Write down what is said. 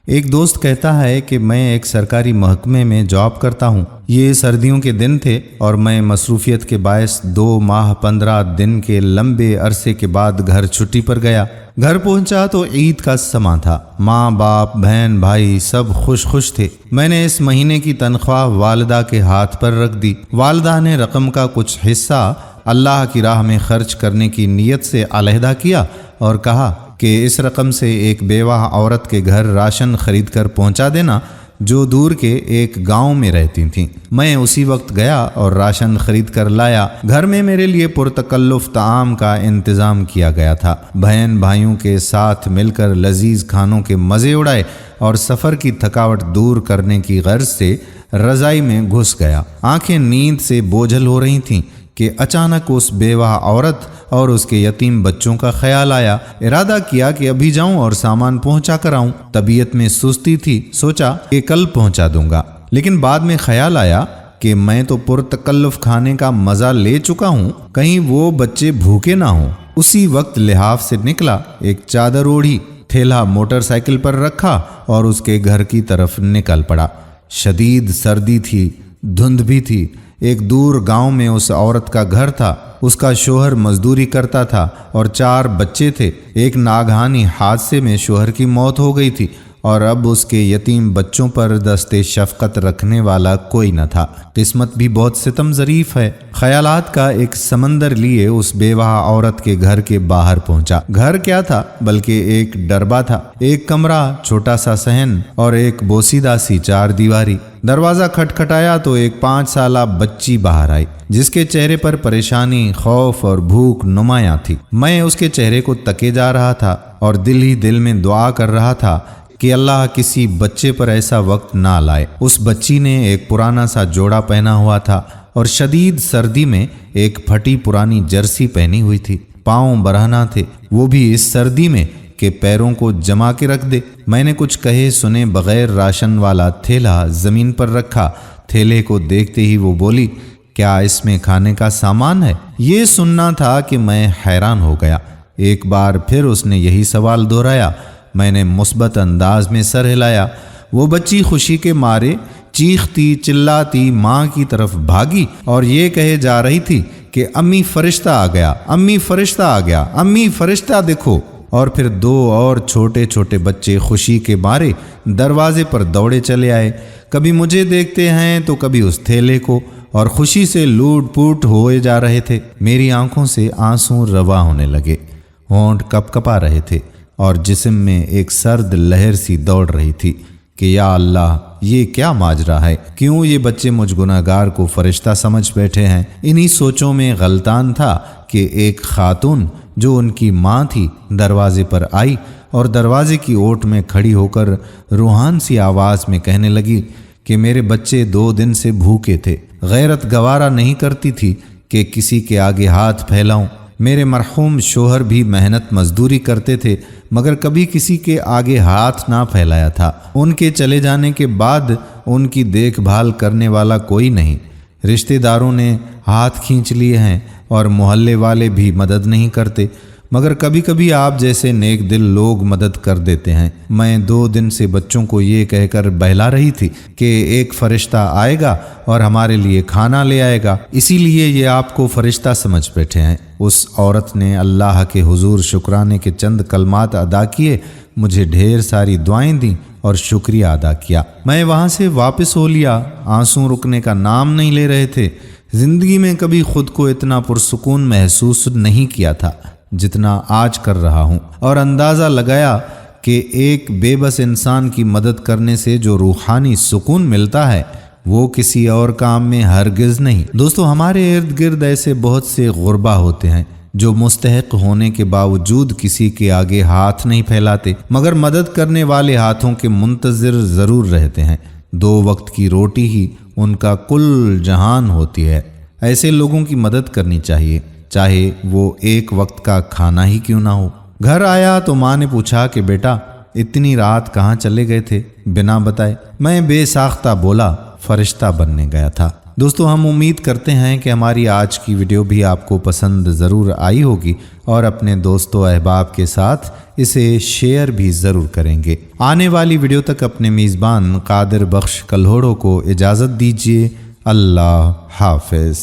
ایک دوست کہتا ہے کہ میں ایک سرکاری محکمے میں جاب کرتا ہوں۔ یہ سردیوں کے دن تھے اور میں مصروفیت کے باعث 2 ماہ 15 دن کے لمبے عرصے کے بعد گھر چھٹی پر گیا۔ گھر پہنچا تو عید کا سماں تھا۔ ماں باپ بہن بھائی سب خوش تھے۔ میں نے اس مہینے کی تنخواہ والدہ کے ہاتھ پر رکھ دی۔ والدہ نے رقم کا کچھ حصہ اللہ کی راہ میں خرچ کرنے کی نیت سے علیحدہ کیا اور کہا کہ اس رقم سے ایک بیوہ عورت کے گھر راشن خرید کر پہنچا دینا جو دور کے ایک گاؤں میں رہتی تھیں۔ میں اسی وقت گیا اور راشن خرید کر لایا۔ گھر میں میرے لیے پرتکلف طعام کا انتظام کیا گیا تھا۔ بہن بھائیوں کے ساتھ مل کر لذیذ کھانوں کے مزے اڑائے اور سفر کی تھکاوٹ دور کرنے کی غرض سے رضائی میں گھس گیا۔ آنکھیں نیند سے بوجھل ہو رہی تھیں کہ اچانک اس بیوہ عورت اور اس کے یتیم بچوں کا خیال آیا۔ ارادہ کیا کہ ابھی جاؤں اور سامان پہنچا کر آؤں۔ طبیعت میں سستی تھی، سوچا کہ کل پہنچا دوں گا، لیکن بعد میں خیال آیا کہ میں تو پرتکلف کھانے کا مزہ لے چکا ہوں، کہیں وہ بچے بھوکے نہ ہوں۔ اسی وقت لحاف سے نکلا، ایک چادر اوڑھی، تھیلا موٹر سائیکل پر رکھا اور اس کے گھر کی طرف نکل پڑا۔ شدید سردی تھی، دھند بھی تھی۔ ایک دور گاؤں میں اس عورت کا گھر تھا۔ اس کا شوہر مزدوری کرتا تھا اور 4 بچے تھے۔ ایک ناگہانی حادثے میں شوہر کی موت ہو گئی تھی اور اب اس کے یتیم بچوں پر دست شفقت رکھنے والا کوئی نہ تھا۔ قسمت بھی بہت ستم ظریف ہے۔ خیالات کا ایک سمندر لیے اس بیوہ عورت کے گھر کے باہر پہنچا۔ گھر کیا تھا بلکہ ایک ڈربہ تھا، ایک کمرہ، چھوٹا سا صحن اور ایک بوسیدہ سی 4 دیواری۔ دروازہ کھٹکھٹایا تو ایک 5 سالہ بچی باہر آئی جس کے چہرے پر پریشانی، خوف اور بھوک نمایاں تھی۔ میں اس کے چہرے کو تکے جا رہا تھا اور دل ہی دل میں دعا کر رہا تھا کہ اللہ کسی بچے پر ایسا وقت نہ لائے۔ اس بچی نے ایک پرانا سا جوڑا پہنا ہوا تھا اور شدید سردی میں ایک پھٹی پرانی جرسی پہنی ہوئی تھی۔ پاؤں برہنہ تھے، وہ بھی اس سردی میں کہ پیروں کو جما کے رکھ دے۔ میں نے کچھ کہے سنے بغیر راشن والا تھیلا زمین پر رکھا۔ تھیلے کو دیکھتے ہی وہ بولی، کیا اس میں کھانے کا سامان ہے؟ یہ سننا تھا کہ میں حیران ہو گیا۔ ایک بار پھر اس نے یہی سوال دہرایا۔ میں نے مثبت انداز میں سر ہلایا۔ وہ بچی خوشی کے مارے چیختی چلاتی ماں کی طرف بھاگی اور یہ کہے جا رہی تھی کہ امی فرشتہ آ گیا، امی فرشتہ آ گیا، امی فرشتہ دیکھو۔ اور پھر 2 اور چھوٹے چھوٹے بچے خوشی کے مارے دروازے پر دوڑے چلے آئے، کبھی مجھے دیکھتے ہیں تو کبھی اس تھیلے کو، اور خوشی سے لوٹ پوٹ ہوئے جا رہے تھے۔ میری آنکھوں سے آنسو روا ہونے لگے، ہونٹ کپ کپا رہے تھے اور جسم میں ایک سرد لہر سی دوڑ رہی تھی کہ یا اللہ یہ کیا ماجرا ہے، کیوں یہ بچے مجھ گناہگار کو فرشتہ سمجھ بیٹھے ہیں۔ انہی سوچوں میں غلطان تھا کہ ایک خاتون جو ان کی ماں تھی دروازے پر آئی اور دروازے کی اوٹ میں کھڑی ہو کر روحان سی آواز میں کہنے لگی کہ میرے بچے 2 دن سے بھوکے تھے۔ غیرت گوارا نہیں کرتی تھی کہ کسی کے آگے ہاتھ پھیلاؤں۔ میرے مرحوم شوہر بھی محنت مزدوری کرتے تھے مگر کبھی کسی کے آگے ہاتھ نہ پھیلایا تھا۔ ان کے چلے جانے کے بعد ان کی دیکھ بھال کرنے والا کوئی نہیں۔ رشتہ داروں نے ہاتھ کھینچ لیے ہیں اور محلے والے بھی مدد نہیں کرتے، مگر کبھی کبھی آپ جیسے نیک دل لوگ مدد کر دیتے ہیں۔ میں 2 دن سے بچوں کو یہ کہہ کر بہلا رہی تھی کہ ایک فرشتہ آئے گا اور ہمارے لیے کھانا لے آئے گا، اسی لیے یہ آپ کو فرشتہ سمجھ بیٹھے ہیں۔ اس عورت نے اللہ کے حضور شکرانے کے چند کلمات ادا کیے، مجھے ڈھیر ساری دعائیں دیں اور شکریہ ادا کیا۔ میں وہاں سے واپس ہو لیا۔ آنسو رکنے کا نام نہیں لے رہے تھے۔ زندگی میں کبھی خود کو اتنا پرسکون محسوس نہیں کیا تھا جتنا آج کر رہا ہوں، اور اندازہ لگایا کہ ایک بے بس انسان کی مدد کرنے سے جو روحانی سکون ملتا ہے وہ کسی اور کام میں ہرگز نہیں۔ دوستو، ہمارے ارد گرد ایسے بہت سے غربا ہوتے ہیں جو مستحق ہونے کے باوجود کسی کے آگے ہاتھ نہیں پھیلاتے مگر مدد کرنے والے ہاتھوں کے منتظر ضرور رہتے ہیں۔ 2 وقت کی روٹی ہی ان کا کل جہان ہوتی ہے۔ ایسے لوگوں کی مدد کرنی چاہیے، چاہے وہ 1 وقت کا کھانا ہی کیوں نہ ہو۔ گھر آیا تو ماں نے پوچھا کہ بیٹا اتنی رات کہاں چلے گئے تھے بنا بتائے؟ میں بے ساختہ بولا فرشتہ بننے گیا تھا۔ دوستو ہم امید کرتے ہیں کہ ہماری آج کی ویڈیو بھی آپ کو پسند ضرور آئی ہوگی اور اپنے دوستوں احباب کے ساتھ اسے شیئر بھی ضرور کریں گے۔ آنے والی ویڈیو تک اپنے میزبان قادر بخش کلہوڑو کو اجازت دیجیے۔ اللہ حافظ۔